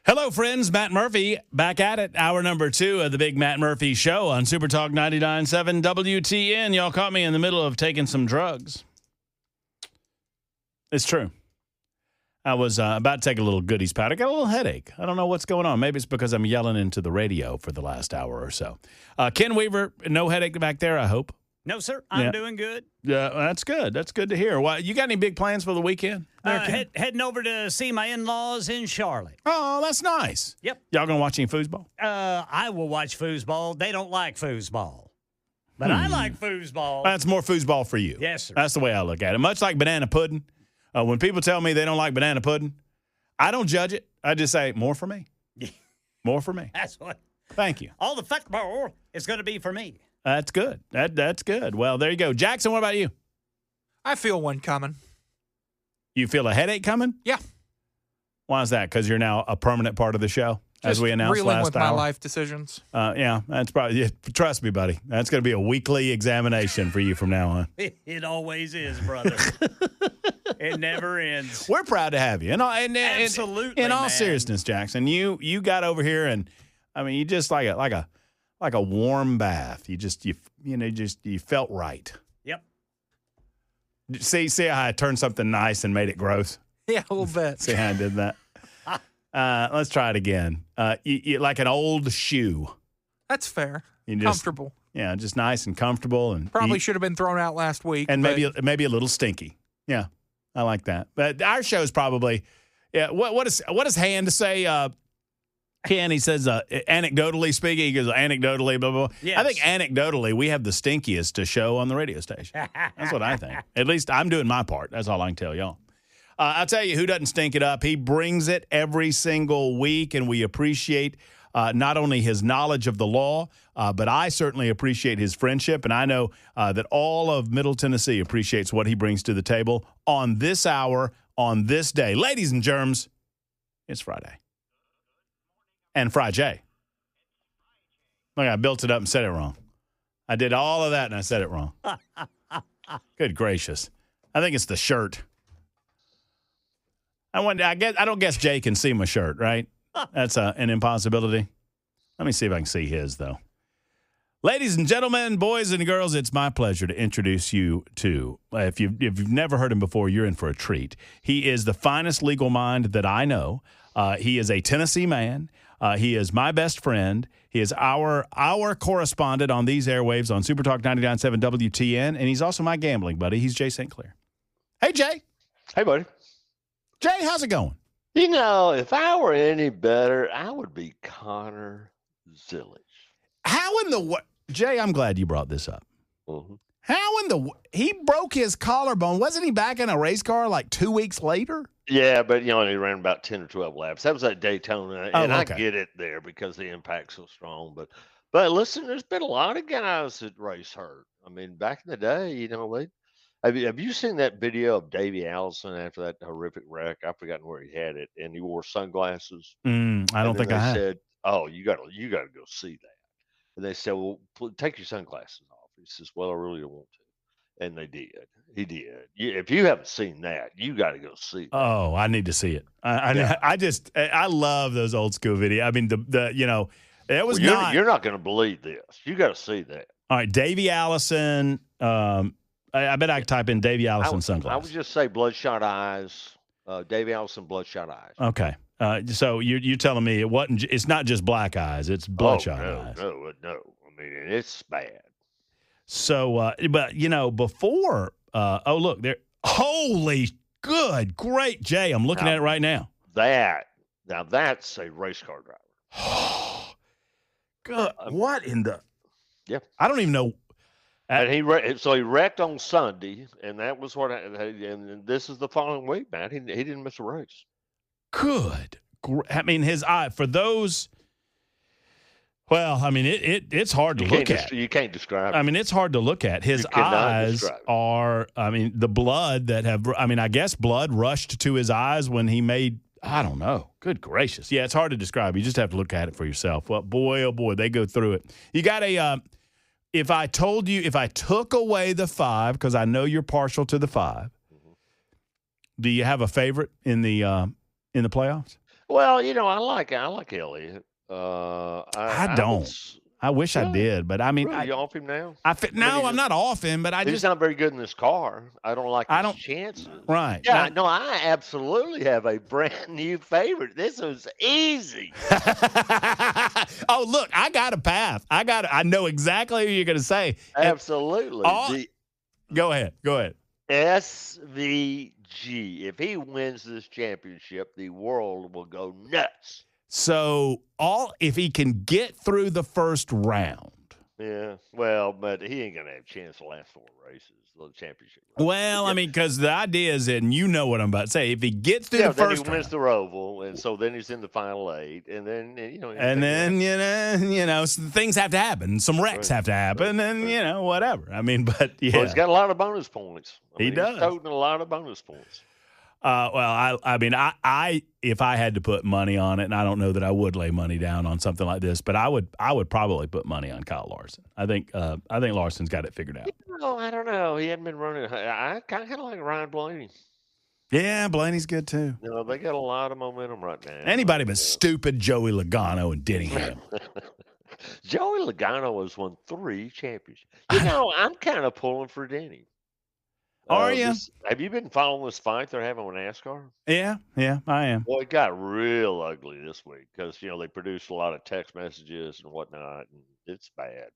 Hello, friends. Matt Murphy back at it. Hour number 2 of the Big Matt Murphy Show on Super Talk 99.7 WTN. Y'all caught me in the middle of taking some drugs. It's true. I was about to take a little goodies powder. I got a little headache. I don't know what's going on. Maybe it's because I'm yelling into the radio for the last hour or so. Ken Weaver, no headache back there, I hope. No, sir. I'm doing good. Yeah, that's good. That's good to hear. Why, you got any big plans for the weekend? Heading over to see my in-laws in Charlotte. Oh, that's nice. Yep. Y'all going to watch any foosball? I will watch foosball. They don't like foosball. But I like foosball. That's more foosball for you. Yes, sir. That's the way I look at it. Much like banana pudding. When people tell me they don't like banana pudding, I don't judge it. I just say, more for me. More for me. That's what. Thank you. All the football is going to be for me. That's good. That's good. Well, there you go. Jackson, what about you? I feel one coming. You feel a headache coming? Yeah. Why is that? Because you're now a permanent part of the show, as we announced reeling last with hour? my life decisions. Yeah, that's probably. Yeah, trust me, buddy. That's going to be a weekly examination for you from now on. It always is, brother. It never ends. We're proud to have you. Absolutely, in all man. seriousness, Jackson, you got over here, and I mean, you just like a warm bath. You felt right. Yep. See how I turned something nice and made it gross. Yeah, a little bit. See how I did that. Let's try it again. You like an old shoe. That's fair. Comfortable. Yeah, just nice and comfortable, and probably should have been thrown out last week. And maybe a little stinky. Yeah, I like that. But our show's probably. Yeah. What does Hand say? Ken, he says, anecdotally speaking, he goes, anecdotally, blah, blah, blah. Yes. I think anecdotally, we have the stinkiest show on the radio station. That's what I think. At least I'm doing my part. That's all I can tell y'all. I'll tell you who doesn't stink it up. He brings it every single week, and we appreciate not only his knowledge of the law, but I certainly appreciate his friendship, and I know that all of Middle Tennessee appreciates what he brings to the table on this hour, on this day. Ladies and germs, it's Friday. And Friday. Look, I built it up and said it wrong. I did all of that, and I said it wrong. Good gracious. I think it's the shirt. I don't guess Jay can see my shirt, right? That's an impossibility. Let me see if I can see his, though. Ladies and gentlemen, boys and girls, it's my pleasure to introduce you to, if you've never heard him before, you're in for a treat. He is the finest legal mind that I know. He is a Tennessee man. He is my best friend. He is our correspondent on these airwaves on Super Talk 99.7 WTN, and he's also my gambling buddy. He's Jay St. Clair. Hey, Jay. Hey, buddy. Jay, how's it going? You know, if I were any better, I would be Connor Zillage. How in the Jay, I'm glad you brought this up. Mm-hmm. How in the he broke his collarbone. Wasn't he back in a race car like 2 weeks later? Yeah, but he only ran about 10 or 12 laps. That was at Daytona, and okay. I get it there because the impact's so strong. But listen, there's been a lot of guys that race hurt. I mean, back in the day, you know, have you seen that video of Davey Allison after that horrific wreck? I've forgotten where he had it, and he wore sunglasses. I don't think I have. They said, "Oh, you got to go see that." And they said, "Well, take your sunglasses off." He says, "Well, I really don't want to." And they did. He did. If you haven't seen that, you got to go see it. Oh, I need to see it. I love those old school videos. I mean, it was not. You're not going to believe this. You got to see that. All right, Davey Allison. I bet I could type in Davey Allison sunglasses. I would just say bloodshot eyes. Davey Allison, bloodshot eyes. Okay. So you're telling me it wasn't? It's not just black eyes. It's bloodshot eyes. No. I mean, it's bad. So, but before. Oh, look there. Holy good, great, Jay. I'm looking at it right now. That's a race car driver. Good. What in the? Yeah. I don't even know. And he wrecked on Sunday, and that was what. And this is the following week, man. He didn't miss a race. Good. I mean, his eye for those. Well, I mean, it's hard to look at. You can't describe it. I mean, it's hard to look at. His eyes are. I mean, the blood that have. I mean, I guess blood rushed to his eyes when he made. I don't know. Good gracious. Yeah, it's hard to describe. You just have to look at it for yourself. Well, boy, oh boy, they go through it. You got a. If I took away the 5, because I know you're partial to the 5, do you have a favorite in the playoffs? Well, I like Elliott. I I would don't. I wish I really, did, but I mean, really, you off him now? no, I'm He's not off him, but he's not very good in this car. I don't like I his don't. chances. Right. Yeah, no, I absolutely have a brand new favorite. This was easy. Oh, look, I got a path. I know exactly who you're going to say. And Absolutely. all- The go ahead. SVG. If he wins this championship, the world will go nuts. So if he can get through the first round. Yeah, well, but he ain't gonna have a chance the last 4 races, the championship. Well, I mean, because the idea is, and you know what I'm about to say, if he gets through the then first he wins round, the Roval, and so then he's in the final 8, and then and then things have to happen, some wrecks Right, have to happen, right, and right. whatever. I mean, but yeah, Well, he's got a lot of bonus points. He does. He's toting a lot of bonus points. Well, I mean, I if I had to put money on it, and I don't know that I would lay money down on something like this, but I would probably put money on Kyle Larson. I think Larson's got it figured out. I don't know. He hadn't been running. I kind of like Ryan Blaney. Yeah, Blaney's good too. They got a lot of momentum right now. Anybody but stupid Joey Logano and Denny Hamlin. Joey Logano has won 3 championships. I'm kind of pulling for Denny. Are you? Have you been following this fight they're having with NASCAR? Yeah, I am. Well, it got real ugly this week because they produced a lot of text messages and whatnot, and it's bad.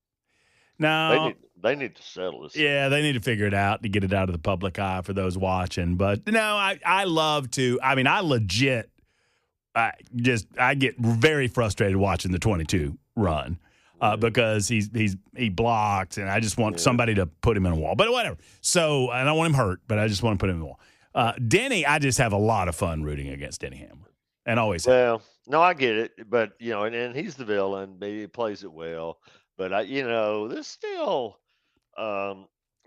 No, they need to settle this. Yeah, they need to figure it out to get it out of the public eye for those watching. But no, I love to. I mean, I legit, I get very frustrated watching the 22 run. Because he blocked, and I just want somebody to put him in a wall. But whatever. So I don't want him hurt, but I just want to put him in the wall. Denny, I just have a lot of fun rooting against Denny Hamlin, and always. Well, no, I get it, but and he's the villain. He plays it well, but this still. I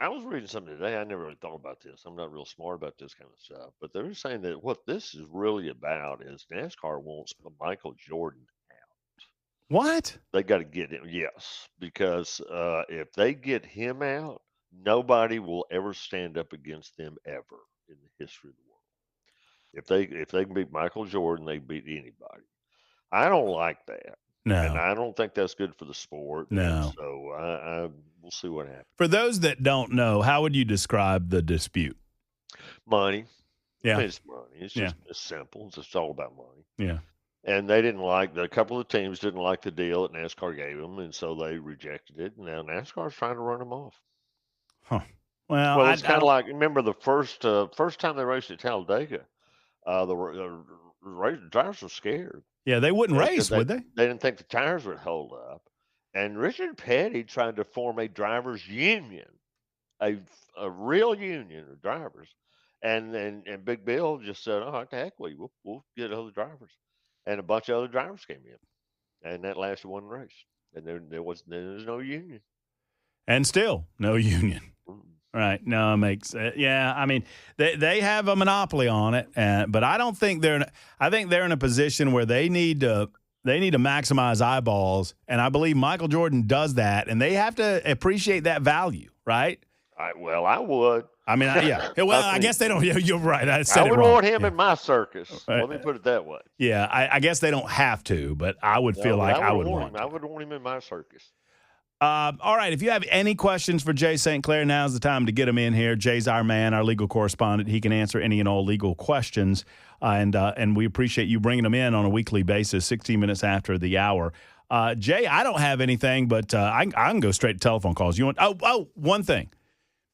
was reading something today. I never really thought about this. I'm not real smart about this kind of stuff, but they're saying that what this is really about is NASCAR wants Michael Jordan. What? They got to get him, yes, because if they get him out, nobody will ever stand up against them ever in the history of the world. If they can beat Michael Jordan, they beat anybody. I don't like that. No. And I don't think that's good for the sport. No. So we'll see what happens. For those that don't know, how would you describe the dispute? Money. Yeah. I mean, it's money. It's just it's simple. It's just all about money. Yeah. And they didn't like a couple of teams didn't like the deal that NASCAR gave them, and so they rejected it. And now NASCAR's trying to run them off. Huh. Well, Well, it's kind of like remember the first time they raced at Talladega, the drivers were scared. Yeah, they wouldn't race, would they? They didn't think the tires would hold up. And Richard Petty tried to form a drivers' union, a real union of drivers, and Big Bill just said, "Oh, what the heck, we'll get other drivers." And a bunch of other drivers came in, and that lasted 1 race. And there's no union, and still no union. Right? No, it makes yeah. I mean, they have a monopoly on it, but I don't think I think they're in a position where they need to maximize eyeballs, and I believe Michael Jordan does that, and they have to appreciate that value, right? I would. I mean, yeah. Well, I guess they don't. You're right. I said I it would wrong. want him in my circus. Let me put it that way. Yeah, I guess they don't have to, but I would feel like I would want him. I would want him in my circus. All right. If you have any questions for Jay St. Clair, now's the time to get him in here. Jay's our man, our legal correspondent. He can answer any and all legal questions, and we appreciate you bringing him in on a weekly basis, 16 minutes after the hour. Jay, I don't have anything, but I can go straight to telephone calls. You want? Oh, one thing.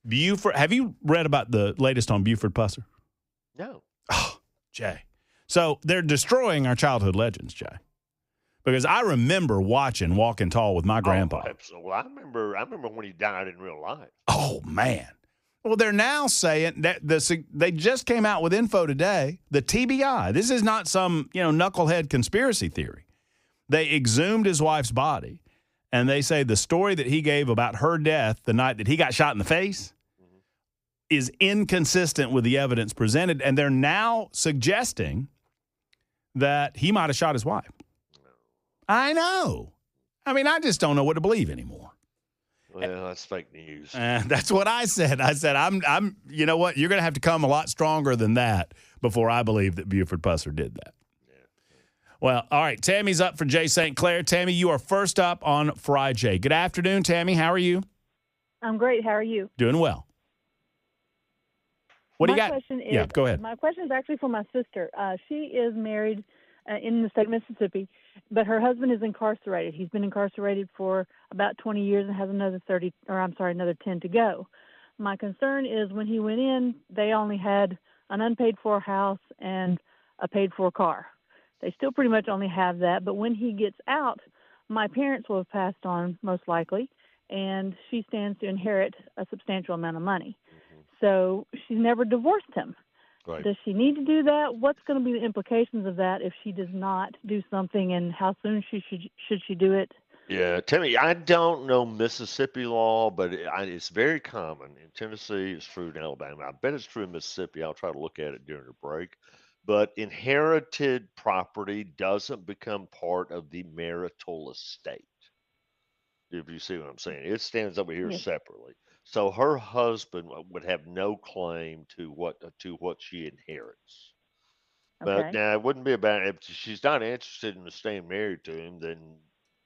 Buford, have you read about the latest on Buford Pusser? No. Oh, Jay. So they're destroying our childhood legends, Jay. Because I remember watching Walking Tall with my grandpa. Oh, absolutely. I remember when he died in real life. Oh, man. Well, they're now saying that they just came out with info today, the TBI. This is not some, knucklehead conspiracy theory. They exhumed his wife's body. And they say the story that he gave about her death the night that he got shot in the face is inconsistent with the evidence presented. And they're now suggesting that he might have shot his wife. I know. I mean, I just don't know what to believe anymore. Well, that's fake news. That's what I said. I said, I'm. You know what? You're going to have to come a lot stronger than that before I believe that Buford Pusser did that. Well, all right. Tammy's up for Jay St. Clair. Tammy, you are first up on Friday. Good afternoon, Tammy. How are you? I'm great. How are you? Doing well. What do you got? Question is, Yeah, go ahead. My question is actually for my sister. She is married in the state of Mississippi, but her husband is incarcerated. He's been incarcerated for about 20 years and has another 10 to go. My concern is when he went in, they only had an unpaid for house and a paid for car. They still pretty much only have that, but when he gets out, my parents will have passed on most likely, and she stands to inherit a substantial amount of money. So she's never divorced him. Right. Does she need to do that? What's going to be the implications of that if she does not do something, and how soon should she do it? Yeah, Timmy, I don't know Mississippi law, but it's very common. In Tennessee, it's true in Alabama. I bet it's true in Mississippi. I'll try to look at it during the break. But inherited property doesn't become part of the marital estate. If you see what I'm saying, it stands over here Yes. separately. So her husband would have no claim to what she inherits. But Okay. now it wouldn't be about if she's not interested in staying married to him, then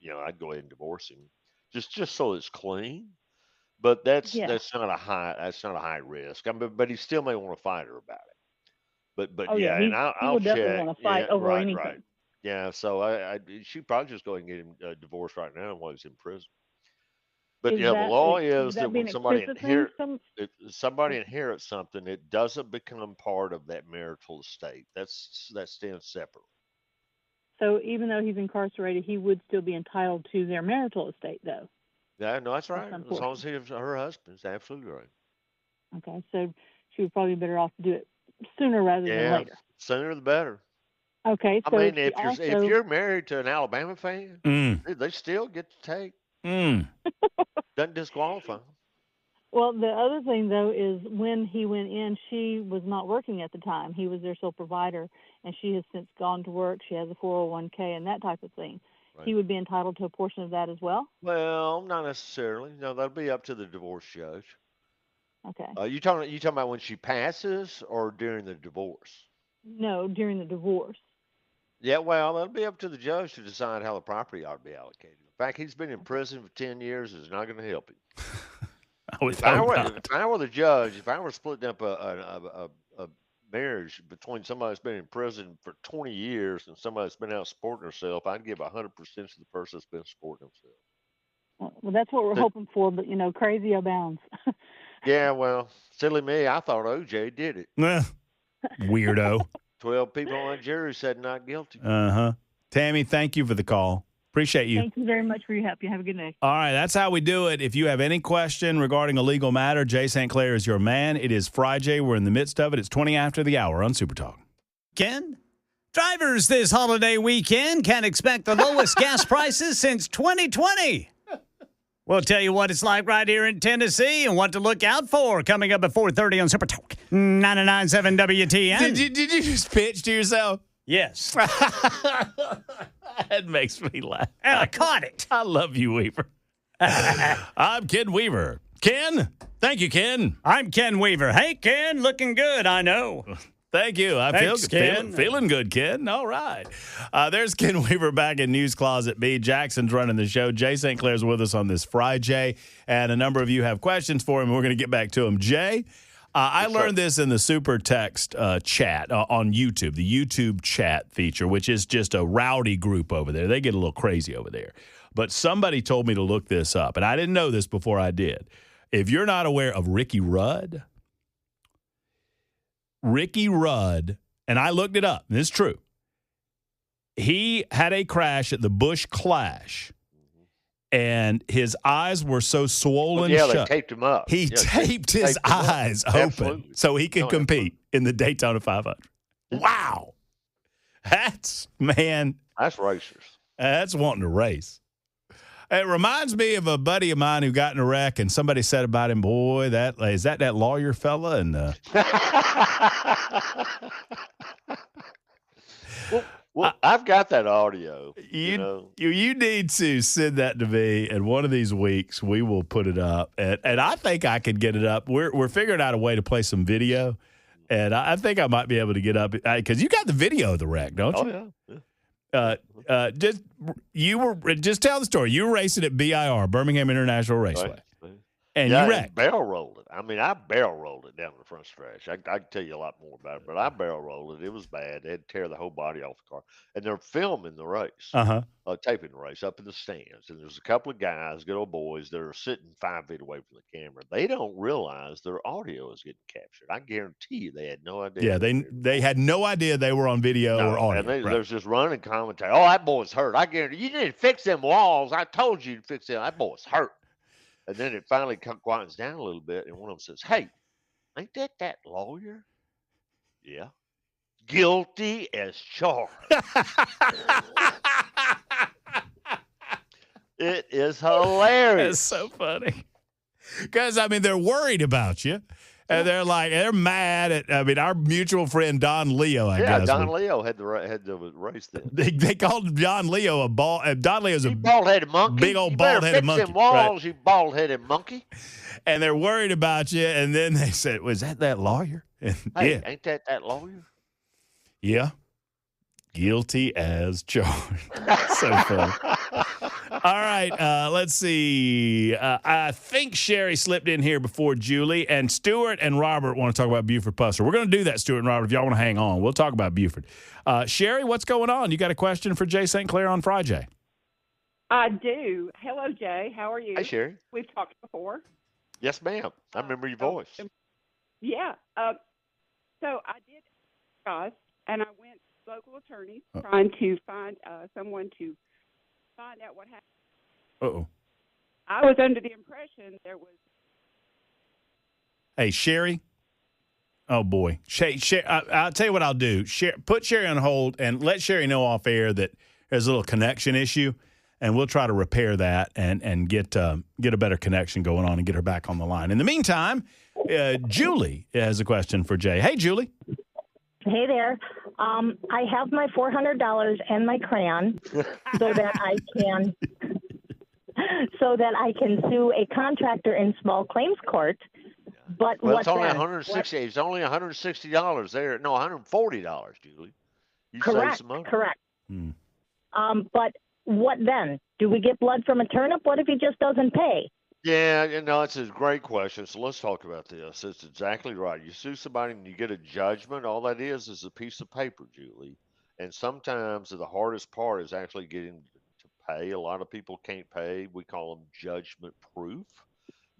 I'd go ahead and divorce him, just so it's clean. But that's Yeah. not a high risk. I mean, but he still may want to fight her about it. But Oh, yeah, and he I'll will definitely check. want to fight over right, anything. right. Yeah, so I she'd probably just go ahead and get him divorced right now while he's in prison. But Is the law would is that that be when an somebody exclusive thing? if somebody inherits something, it doesn't become part of that marital estate. That stands separate. So even though he's incarcerated, he would still be entitled to their marital estate, though. Yeah, no, that's right. some As long as he's her husband's absolutely right. Okay, so she would probably be better off to do it sooner rather than Yeah, later. sooner the better. Okay, I so mean, she if you're married to an Alabama fan, they still get to take. Doesn't disqualify 'em. Well, the other thing, though, is when he went in, she was not working at the time. He was their sole provider, and she has since gone to work. She has a 401k and that type of thing. Right. He would be entitled to a portion of that as well? Well, not necessarily. No, that'll be up to the divorce judge. Okay. You talking about when she passes or during the divorce? No, during the divorce. Yeah, well, that'll be up to the judge to decide how the property ought to be allocated. The fact he's been in prison for 10 years is not going to help him. If I were the judge, if I were splitting up a marriage between somebody that's been in prison for 20 years and somebody that's been out supporting herself, I'd give 100% to the person that's been supporting themselves. Well, that's what we're hoping for, but, crazy abounds. Yeah, well, silly me, I thought OJ did it. Weirdo. 12 people on that jury said not guilty. Tammy, thank you for the call. Appreciate you. Thank you very much for your help. You have a good day. All right, that's how we do it. If you have any question regarding a legal matter, Jay St. Clair is your man. It is Friday. We're in the midst of it. It's 20 after the hour on Super Talk. Ken, drivers this holiday weekend can expect the lowest gas prices since 2020. We'll tell you what it's like right here in Tennessee and what to look out for coming up at 4:30 on Super Talk 99.7 WTN. Did you just pitch to yourself? Yes. That makes me laugh. And I caught it. I love you, Weaver. I'm Ken Weaver. Ken? Thank you, Ken. I'm Ken Weaver. Hey, Ken, looking good, I know. Thank you. Thanks, Ken. Feeling good, Ken. All right. There's Ken Weaver back in News Closet B. Jackson's running the show. Jay St. Clair's with us on this Friday, and a number of you have questions for him. We're going to get back to him. Jay, I learned this in the Super Text chat on YouTube, the YouTube chat feature, which is just a rowdy group over there. They get a little crazy over there. But somebody told me to look this up, and I didn't know this before I did. If you're not aware of Ricky Rudd, and I looked it up, and it's true. He had a crash at the Busch Clash, and his eyes were so swollen shut. They taped him up. He taped his eyes open so he could compete in the Daytona 500. Wow. That's racers. That's wanting to race. It reminds me of a buddy of mine who got in a wreck, and somebody said about him, boy, is that lawyer fella? And well, I've got that audio. You need to send that to me, and one of these weeks we will put it up. And I think I could get it up. We're figuring out a way to play some video, and I think I might be able to get up because you got the video of the wreck, don't you? Oh yeah. Just tell the story. You were racing at BIR, Birmingham International Raceway, Right. and Yeah, you and wrecked. barrel rolled it. I mean, I barrel rolled it down the front stretch. I can tell you a lot more about it, but I barrel rolled it. It was bad. They had to tear the whole body off the car, and they're filming the race, taping the race up in the stands. And there's a couple of guys, good old boys, that are sitting 5 feet away from the camera. They don't realize their audio is getting captured. I guarantee you, they had no idea. Yeah, they had no idea they were on video or audio. And right. there's just running commentary. Oh, that boy's hurt. I guarantee you need to fix them walls. I told you to fix them. That boy's hurt. And then it finally quiets down a little bit, and one of them says, "Hey, ain't that lawyer?" Yeah. Guilty as charged. It is hilarious. That's so funny. Because, I mean, they're worried about you. And they're mad at, our mutual friend Don Leo, I guess. Don Leo had the race then. They called Don Leo a ball. Don Leo's a bald-headed monkey. big old bald-headed monkey. Fix them walls, you bald-headed monkey. And they're worried about you. And then they said, "Was that lawyer?" And, hey, ain't that lawyer? Yeah. Guilty as charged. So funny. All right, let's see. I think Sherry slipped in here before Julie, and Stuart and Robert want to talk about Buford-Pusser. We're going to do that, Stuart and Robert, if y'all want to hang on. We'll talk about Buford. Sherry, what's going on? You got a question for Jay St. Clair on Friday? I do. Hello, Jay. How are you? Hey, Sherry. We've talked before. Yes, ma'am. I remember your voice. Yeah. So I did discuss, and I went to local attorneys trying to find someone to find out what happened. Uh-oh. I was under the impression there was. Hey, Sherry. Oh, boy. I'll tell you what I'll do. Put Sherry on hold and let Sherry know off air that there's a little connection issue, and we'll try to repair that and get a better connection going on and get her back on the line. In the meantime, Julie has a question for Jay. Hey, Julie. Hey there. I have my $400 and my crayon so that I can sue a contractor in small claims court. But well, it's only $160. It's only $160 there. No, $140, Julie. You correct. Saved some money. Correct. But what then? Do we get blood from a turnip? What if he just doesn't pay? Yeah, it's a great question. So let's talk about this. It's exactly right. You sue somebody and you get a judgment. All that is a piece of paper, Julie. And sometimes the hardest part is actually getting to pay. A lot of people can't pay. We call them judgment proof.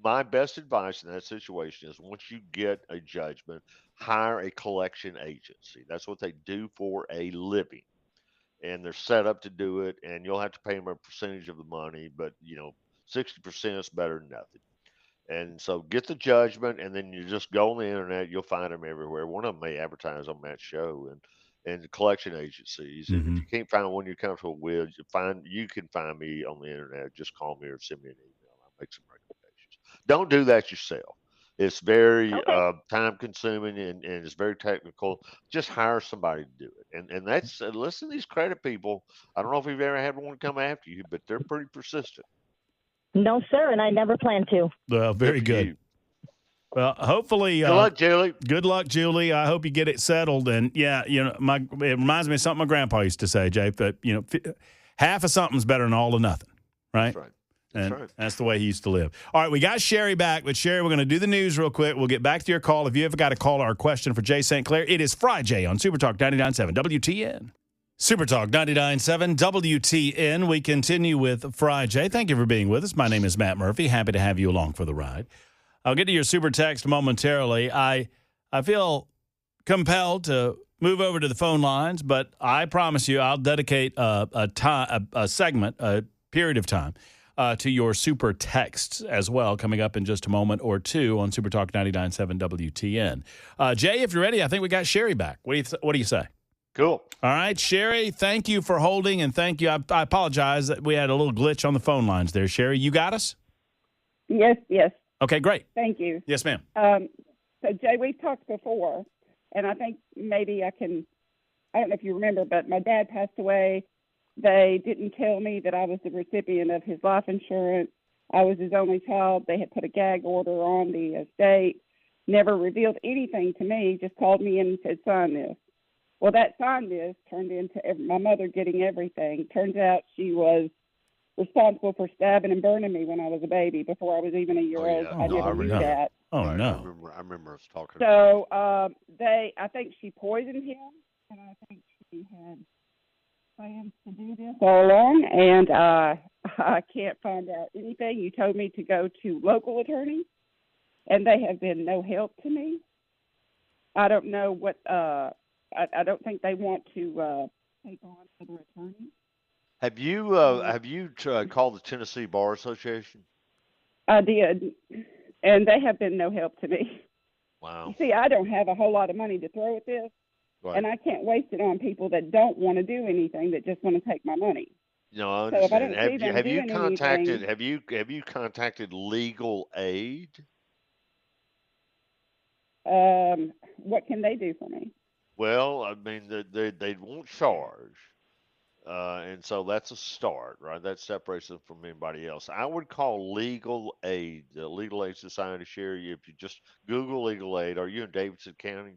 My best advice in that situation is once you get a judgment, hire a collection agency. That's what they do for a living. And they're set up to do it, and you'll have to pay them a percentage of the money, but 60% is better than nothing. And so get the judgment, and then you just go on the internet. You'll find them everywhere. One of them may advertise on that show, and the collection agencies. And if you can't find one you're comfortable with, you can find me on the internet. Just call me or send me an email. I'll make some recommendations. Don't do that yourself. It's very time consuming and it's very technical. Just hire somebody to do it. And that's listen to these credit people. I don't know if you've ever had one come after you, but they're pretty persistent. No, sir, and I never plan to. Well, very good. Well, hopefully. Good luck, Julie. Good luck, Julie. I hope you get it settled. And yeah, it reminds me of something my grandpa used to say, Jay. But half of something's better than all of nothing, right? That's right. And that's the way he used to live. All right, we got Sherry back. But, Sherry, we're going to do the news real quick. We'll get back to your call. If you ever got a call or a question for Jay St. Clair, it is Friday on Super Talk 99.7 WTN. Super Talk 99.7 WTN. We continue with Friday. Thank you for being with us. My name is Matt Murphy. Happy to have you along for the ride. I'll get to your super text momentarily. I feel compelled to move over to the phone lines, but I promise you I'll dedicate a segment, a period of time, to your super texts as well, coming up in just a moment or two on Super Talk 99.7 WTN. Jay, if you're ready, I think we got Sherry back. What do you say? Cool. All right, Sherry, thank you for holding, and thank you. I apologize that we had a little glitch on the phone lines there. Sherry, you got us? Yes. Okay, great. Thank you. Yes, ma'am. So, Jay, we've talked before, and I think maybe I don't know if you remember, but my dad passed away. They didn't tell me that I was the recipient of his life insurance. I was his only child. They had put a gag order on the estate, never revealed anything to me, just called me in and said, sign this. Well, that signed this turned into my mother getting everything. Turns out she was responsible for stabbing and burning me when I was a baby before I was even a year Oh, old. yeah. I Oh, never knew no. that. Oh, Right, no. I remember us talking. So I think she poisoned him, and I think she had plans to do this all along, and I can't find out anything. You told me to go to local attorneys, and they have been no help to me. I don't know what. I don't think they want to take on other attorneys. Have you called the Tennessee Bar Association? I did, and they have been no help to me. Wow. You see, I don't have a whole lot of money to throw at this, Right. and I can't waste it on people that don't want to do anything, that just want to take my money. No, I So if I understand. don't see them Have you doing contacted anything- have you contacted legal aid? What can they do for me? Well, I mean, they won't charge, and so that's a start, right? That separates them from anybody else. I would call legal aid, the Legal Aid Society. Sherry, if you just Google legal aid, are you in Davidson County?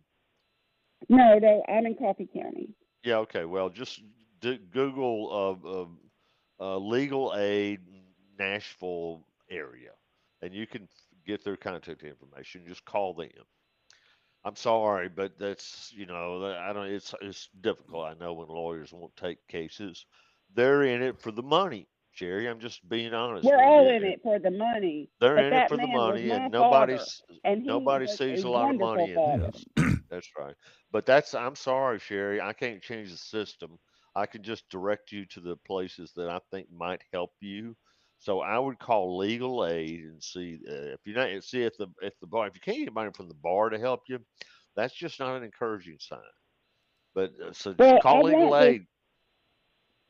No, I'm in Coffee County. Yeah, okay. Well, just Google legal aid Nashville area, and you can get their contact information. Just call them. I'm sorry, but that's I don't. It's difficult. I know when lawyers won't take cases, they're in it for the money. Sherry, I'm just being honest. We're with all you. in it for the money. They're but in that it for the man was money, my and father, and he nobody was sees a a lot of money wonderful in father. this. That's right. But I'm sorry, Sherry. I can't change the system. I can just direct you to the places that I think might help you. So I would call legal aid and see if you're not see if the bar, if you can't get money from the bar to help you, that's just not an encouraging sign. But so just Well, call legal aid.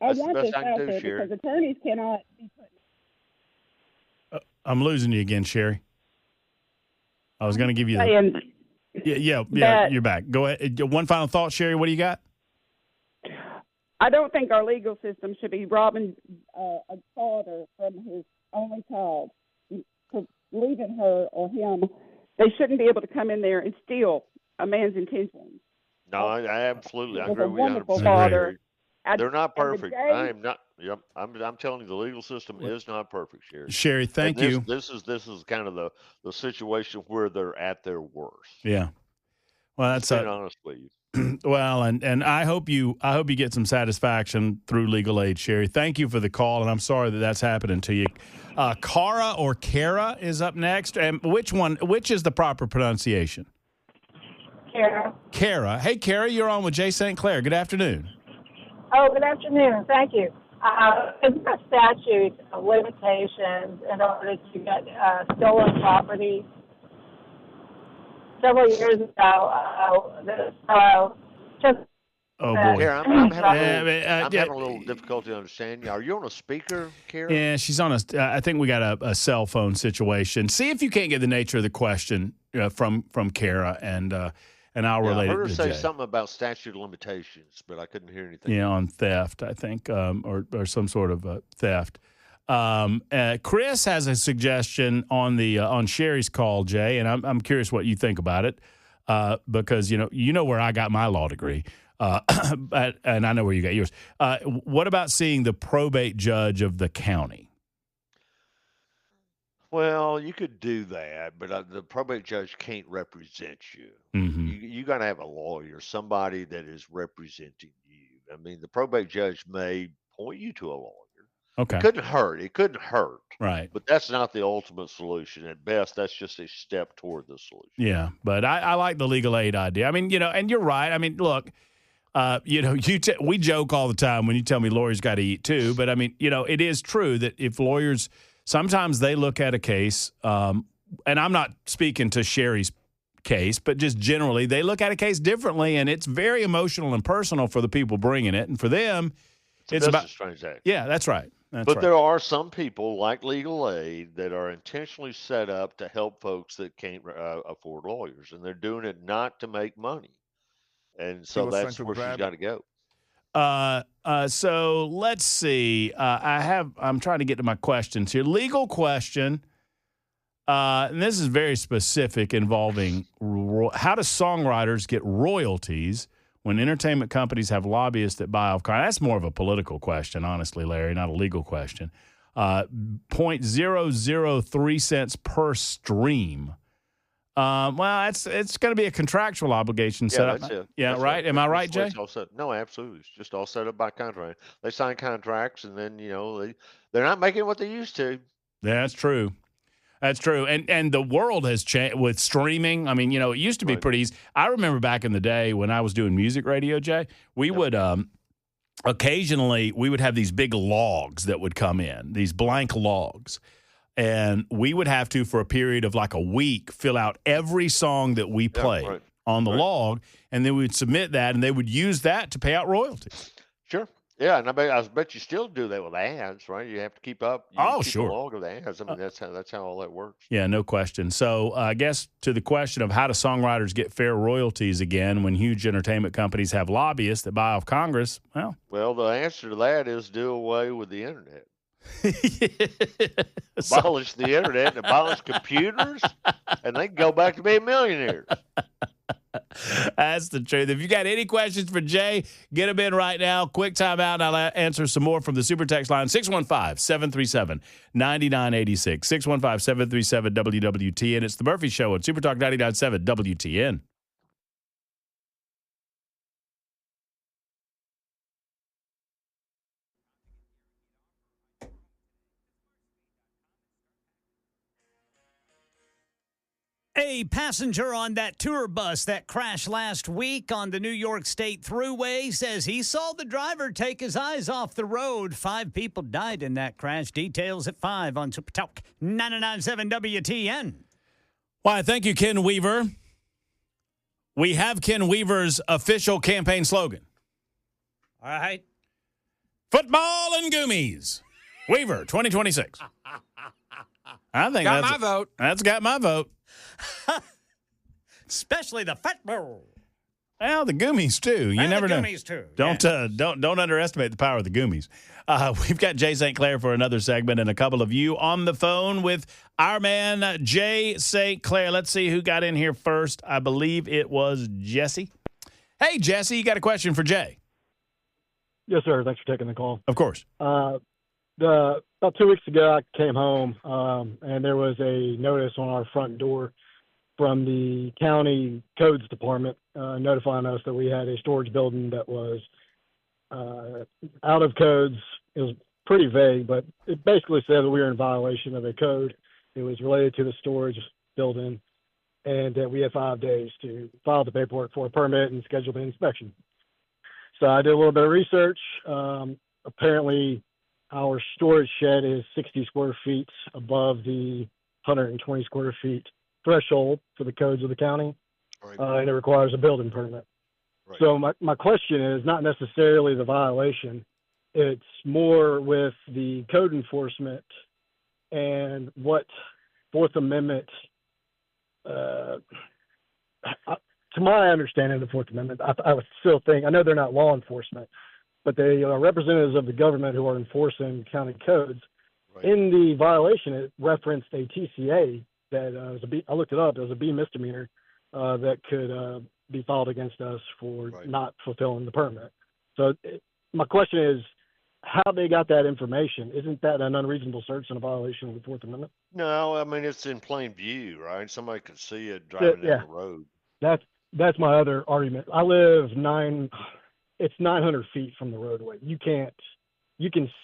I That's the want best this I can out do, there Sherry. because attorneys cannot be put I'm losing you again, Sherry. I was going to give you the. saying Yeah, that- you're back. Go ahead. One final thought, Sherry. What do you got? I don't think our legal system should be robbing a father from his only child, for leaving her or him. They shouldn't be able to come in there and steal a man's intentions. No, I absolutely I He was agree a with you 100%. wonderful father. They're not and the perfect. day- I am not. Yep, I'm telling you, the legal system is not perfect, Sherry. Sherry, thank And you. This is kind of the situation where they're at their worst. Yeah. Well, Just that's being honest with you. well, and I hope you get some satisfaction through legal aid, Sherry. Thank you for the call, and I'm sorry that that's happening to you. Cara or Kara is up next, and which is the proper pronunciation? Kara. Kara. Hey, Kara, you're on with Jay St. Clair. Good afternoon. Oh, good afternoon. Thank you. Is there a statute of limitations in order to get stolen property? Several years ago, just Oh boy. Kara, I'm Yeah, having a little difficulty understanding you. Are you on a speaker, Kara? Yeah, she's on I think we got a cell phone situation. See if you can't get the nature of the question from Kara, and I'll Yeah, I relate heard her it to say Jay. something about statute of limitations, but I couldn't hear anything. Yeah, on theft, I think, or some sort of theft. Chris has a suggestion on Sherry's call, Jay, and I'm curious what you think about it, because you know where I got my law degree, and I know where you got yours. What about seeing the probate judge of the county? Well, you could do that, but the probate judge can't represent you. Mm-hmm. You got to have a lawyer, somebody that is representing you. I mean, the probate judge may point you to a lawyer. Okay, It couldn't hurt. It couldn't hurt. right. But that's not the ultimate solution. At best, that's just a step toward the solution. Yeah, but I like the legal aid idea. I mean, and you're right. I mean, look, we joke all the time when you tell me lawyers got to eat too. But I mean, it is true that if lawyers sometimes they look at a case, and I'm not speaking to Sherry's case, but just generally they look at a case differently, and it's very emotional and personal for the people bringing it, and for them, it's a about business transaction. yeah, that's right. That's But right. there are some people like legal aid that are intentionally set up to help folks that can't afford lawyers, and they're doing it not to make money. And so was that's trying to where she's grab got to go. So let's see. I'm trying to get to my questions here. Legal question. And this is very specific, involving how do songwriters get royalties when entertainment companies have lobbyists that buy off Congress. That's more of a political question, honestly, Larry, not a legal question. 0.003 cents per stream. Well, it's going to be a contractual obligation set up. That's it. Yeah, That's right. Am I right, That's the way Jay? it's all set. No, absolutely. It's just all set up by contract. They sign contracts, and then they're not making what they used to. Yeah, that's true. That's true. And the world has changed with streaming. I mean, it used to be pretty easy. I remember back in the day when I was doing music radio, Jay, we would occasionally we would have these big logs that would come in, these blank logs. And we would have to, for a period of like a week, fill out every song that we played on the log, and then we would submit that, and they would use that to pay out royalties. Sure. Yeah, and I bet you still do that with ads, right? You have to keep up. Keep a log of the ads. I mean, that's how all that works. Yeah, no question. So I guess to the question of how do songwriters get fair royalties again when huge entertainment companies have lobbyists that buy off Congress? Well, the answer to that is do away with the internet. Abolish the internet, abolish computers, and they can go back to being millionaires. That's the truth. If you got any questions for Jay, get them in right now. Quick time out, and I'll answer some more from the Super Text line, 615-737-9986. 615-737-WWTN. It's the Murphy Show on Super Talk 99.7 WTN. A passenger on that tour bus that crashed last week on the New York State Thruway says he saw the driver take his eyes off the road. 5 people died in that crash. Details at 5 on Super Talk 99.7 WTN. Why, thank you, Ken Weaver. We have Ken Weaver's official campaign slogan. All right. Football and Goomies. Weaver, 2026. I think Got my vote. That's got my vote. Especially the football. Well, the Goomies too. You never know. Goomies too. Don't underestimate the power of the Goomies. We've got Jay St. Clair for another segment and a couple of you on the phone with our man Jay St. Clair. Let's see who got in here first. I believe it was Jesse. Hey, Jesse, you got a question for Jay? Yes, sir. Thanks for taking the call. Of course. About 2 weeks ago, I came home and there was a notice on our front door from the county codes department notifying us that we had a storage building that was out of codes. It was pretty vague, but it basically said that we were in violation of a code. It was related to the storage building, and that we had 5 days to file the paperwork for a permit and schedule the inspection. So I did a little bit of research. Apparently, our storage shed is 60 square feet above the 120 square feet threshold for the codes of the county, and it requires a building permit. Right. So my question is not necessarily the violation. It's more with the code enforcement and what Fourth Amendment, to my understanding of the Fourth Amendment, I would still think, I know they're not law enforcement, but they are representatives of the government who are enforcing county codes. Right. In the violation, it referenced a TCA that was I looked it up. It was a B misdemeanor that could be filed against us for not fulfilling the permit. So my question is, how they got that information? Isn't that an unreasonable search and a violation of the Fourth Amendment? No, I mean, it's in plain view, right? Somebody could see it driving down the road. That's my other argument. I live 900 feet from the roadway. You can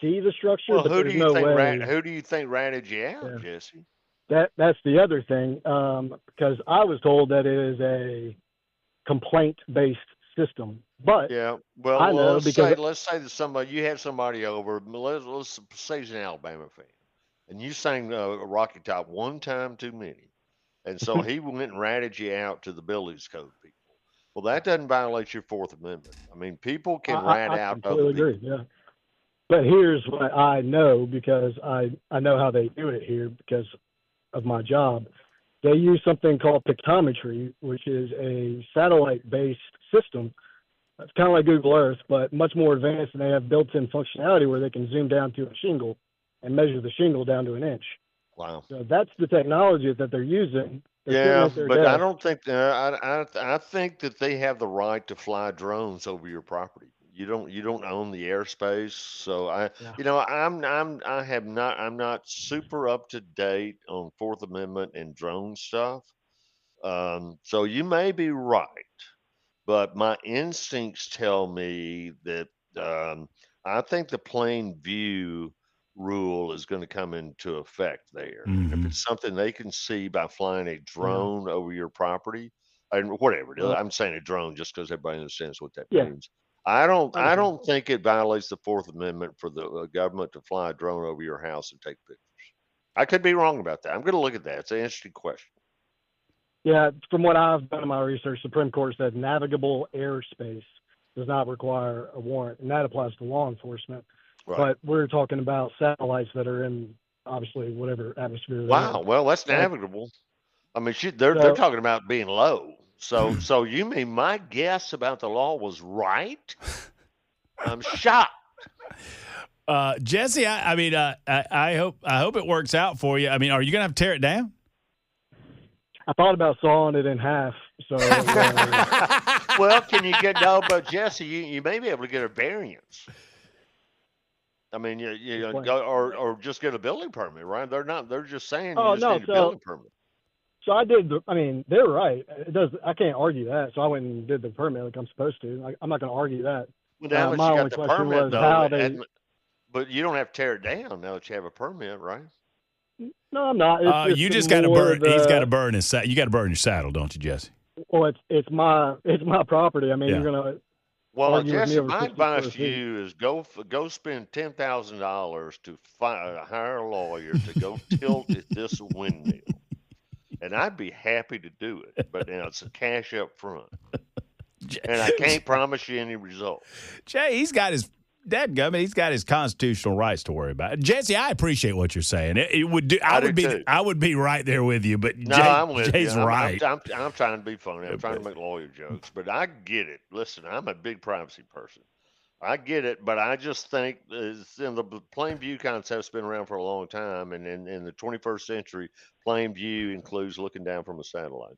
see the structure, well, but there's no way. Who do you think ratted you out, Jesse? That's the other thing, because I was told that it is a complaint-based system. But yeah, well, I know let's say that you have somebody over. Let's say he's an Alabama fan, and you sang Rocky Top one time too many, and so he went and ratted you out to the buildings code people. Well, that doesn't violate your Fourth Amendment. I mean, people can rat out other people. Agree, yeah. But here's what I know, because I know how they do it here because of my job. They use something called pictometry, which is a satellite-based system. It's kind of like Google Earth, but much more advanced, and they have built-in functionality where they can zoom down to a shingle and measure the shingle down to an inch. Wow. So that's the technology that they're using Yeah, sitting at but their I desk. don't think I think that they have the right to fly drones over your property. You don't own the airspace, so Yeah. I'm not super up to date on Fourth Amendment and drone stuff. So you may be right, but my instincts tell me that I think the plain view rule is going to come into effect there. If Mhm. it's something they can see by flying a Yeah. drone over your property, and whatever it is, Well, I'm saying a drone just because everybody understands what that yeah. means. I don't I I understand. don't think it violates the Fourth Amendment for the government to fly a drone over your house and take pictures. I could be wrong about that. I'm going to look at that. It's an interesting question. Yeah, from what I've done in my research, Supreme Court said navigable airspace does not require a warrant, and that applies to law enforcement. Right. But we're talking about satellites that are in obviously whatever atmosphere they're Wow. in. Well, that's Like, navigable. I mean, they're so talking about being low. So you mean my guess about the law was right? I'm shocked. Jesse, I mean, I hope it works out for you. I mean, are you gonna have to tear it down? I thought about sawing it in half. So Well, can you get no? But Jesse, you may be able to get a variance. I mean, you explain. go or just get a building permit, right? They're just saying Oh you just no, need a building permit. so I did. I mean, they're right. It does. I can't argue that. So I went and did the permit like I'm supposed to. I'm not going to argue that. Well, now that my you only got the question permit was though, how they. but you don't have to tear it down now that you have a permit, right? No, I'm not. It's You just got to more burn. He's got to the- burn his. You got to burn your saddle, don't you, Jesse? Well, it's my property. I mean, Yeah. you're gonna. Well, argue with me Jesse, over my 60 advice square to feet. you is go spend $10,000 to hire a lawyer to go tilt this windmill, and I'd be happy to do it. But now it's a cash up front, and I can't promise you any results. Jay, he's got his dadgummit, he's got his constitutional rights to worry about. Jesse, I appreciate what you're saying. It would do. I do too. I would be right there with you, but No, Jay, I'm with Jay's you. right. I'm trying to be funny. I'm trying to make lawyer jokes, but I get it. Listen, I'm a big privacy person. I get it, but I just think the plain view concept's been around for a long time, and in the 21st century, plain view includes looking down from a satellite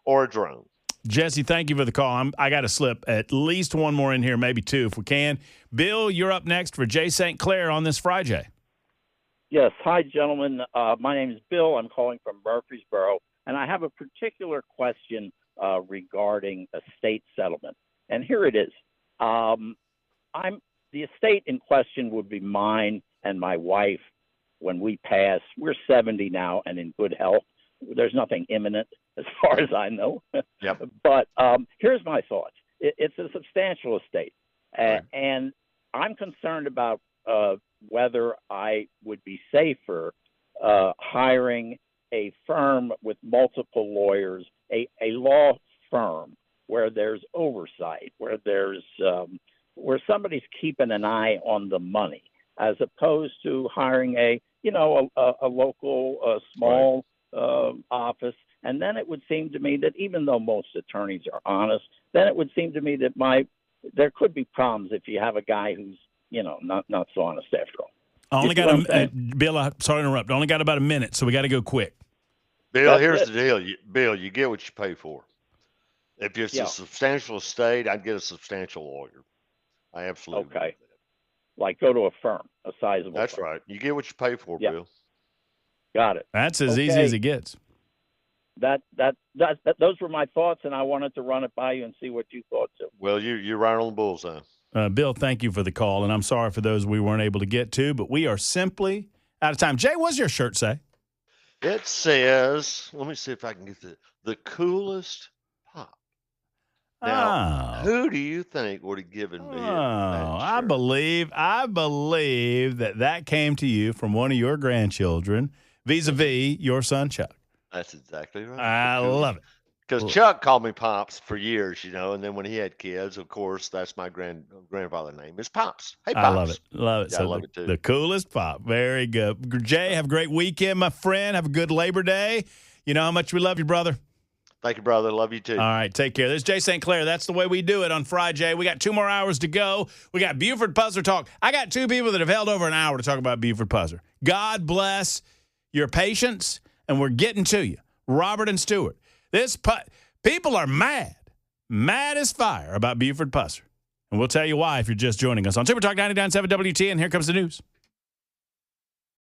or a drone. Jesse, thank you for the call. I got to slip at least one more in here, maybe two if we can. Bill, you're up next for Jay St. Clair on this Friday. Yes. Hi, gentlemen. My name is Bill. I'm calling from Murfreesboro, and I have a particular question regarding estate settlement. And here it is. The estate in question would be mine and my wife when we pass. We're 70 now and in good health. There's nothing imminent as far as I know. Yep. But here's my thoughts. It's a substantial estate, and I'm concerned about whether I would be safer hiring a firm with multiple lawyers, a law firm where there's oversight, where there's where somebody's keeping an eye on the money, as opposed to hiring a local small office. And then it would seem to me that even though most attorneys are honest, then it would seem to me that there could be problems if you have a guy who's not so honest after all. I only got Bill. Sorry to interrupt. I only got about a minute, so we got to go quick. Bill, That's here's it. the deal. Bill, you get what you pay for. If it's Yeah. a substantial estate, I'd get a substantial lawyer. I absolutely Okay. believe that. Like go to a firm, a sizable That's firm. right. You get what you pay for, Yeah. Bill. Got it. That's as easy Okay. as it gets. Those were my thoughts, and I wanted to run it by you and see what you thought too. Well, you're right on the bullseye. Bill, thank you for the call, and I'm sorry for those we weren't able to get to, but we are simply out of time. Jay, what's your shirt say? It says, let me see if I can get the coolest pop. Now, who do you think would have given me that I shirt? believe that came to you from one of your grandchildren, vis-a-vis your son Chuck. That's exactly right. I love it. Because Chuck called me Pops for years, and then when he had kids, of course, that's my grandfather's name is Pops. Hey, Pops. I love it. Love it. Yeah, So I love it too. The coolest pop. Very good. Jay, have a great weekend, my friend. Have a good Labor Day. You know how much we love you, brother. Thank you, brother. Love you too. All right, take care. This is Jay St. Clair. That's the way we do it on Friday. We got 2 more hours to go. We got Buford Puzzler Talk. I got 2 people that have held over an hour to talk about Buford Puzzler. God bless your patience, and we're getting to you Robert and Stewart. People are mad as fire about Buford Pusser. And we'll tell you why if you're just joining us on Super Talk 99.7 WT, and here comes the news.